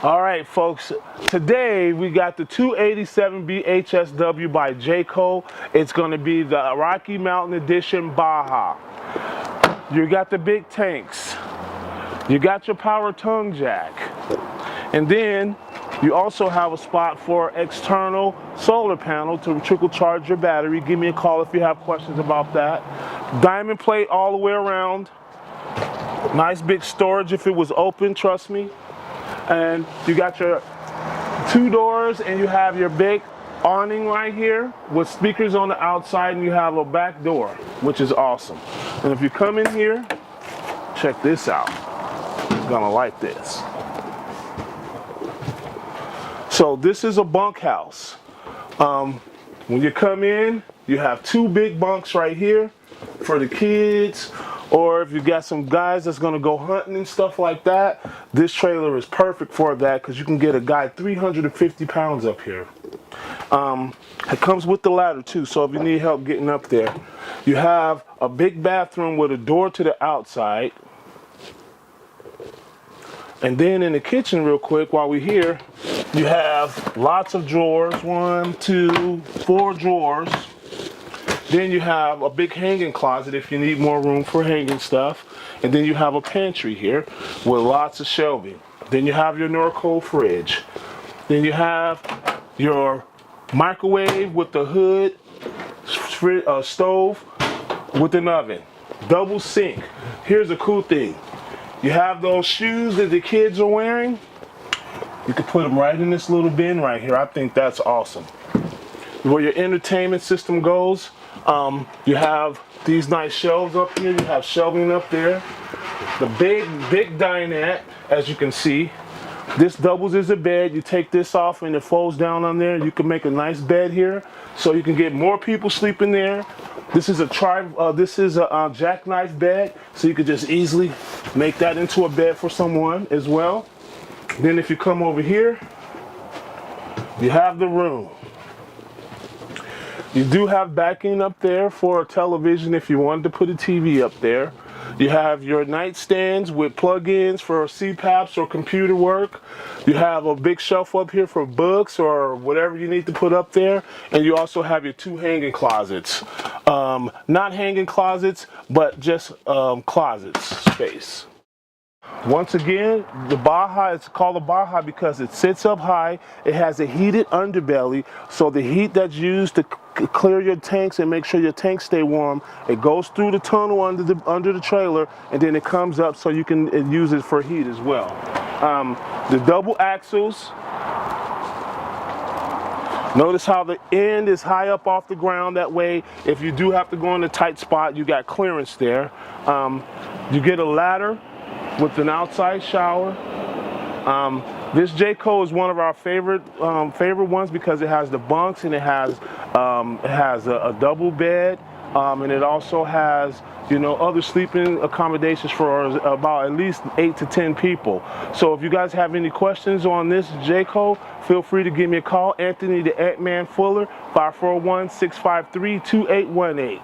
All right, folks, today we got the 287 BHSW by Jayco. It's going to be the Rocky Mountain Edition Baja. You got the big tanks. You got your power tongue jack. And then you also have a spot for external solar panel to trickle charge your battery. Give me a call if you have questions about that. Diamond plate all the way around. Nice big storage if it was open, trust me. And you got your two doors and you have your big awning right here with speakers on the outside, and you have a back door, which is awesome. And if you come in here, check this out. You're gonna like this. So this is a bunkhouse. When you come in, you have two big bunks right here for the kids, or if you got some guys that's gonna go hunting and stuff like that, this trailer is perfect for that because you can get a guy 350 pounds up here. It comes with the ladder too, so if you need help getting up there. You have a big bathroom with a door to the outside. And then in the kitchen real quick while we're here, you have lots of drawers, 1, 2, 4 drawers. Then you have a big hanging closet if you need more room for hanging stuff. And then you have a pantry here with lots of shelving. Then you have your Norco fridge. Then you have your microwave with the hood, stove with an oven, double sink. Here's a cool thing. You have those shoes that the kids are wearing. You can put them right in this little bin right here. I think that's awesome. Where your entertainment system goes, you have these nice shelves up here. You have shelving up there. The big dinette, as you can see. This doubles as a bed. You take this off and it folds down on there. You can make a nice bed here, so you can get more people sleeping there. This is a jackknife bed, so you could just easily make that into a bed for someone as well. Then if you come over here, you have the room. You do have backing up there for a television if you wanted to put a TV up there. You have your nightstands with plug-ins for CPAPs or computer work. You have a big shelf up here for books or whatever you need to put up there. And you also have your 2 hanging closets. Not hanging closets, but just closets space. Once again, the Baja is called a Baja because it sits up high. It has a heated underbelly, so the heat that's used to clear your tanks and make sure your tanks stay warm, it goes through the tunnel under the trailer, and then it comes up so you can use it for heat as well. The double axles. Notice how the end is high up off the ground. That way, if you do have to go in a tight spot, you got clearance there. You get a ladder with an outside shower. This Jayco is one of our favorite ones because it has the bunks and it has a double bed, and it also has, you know, other sleeping accommodations for about at least 8 to 10 people. So if you guys have any questions on this Jayco, feel free to give me a call. Anthony the Ant-Man Fuller, 541-653-2818.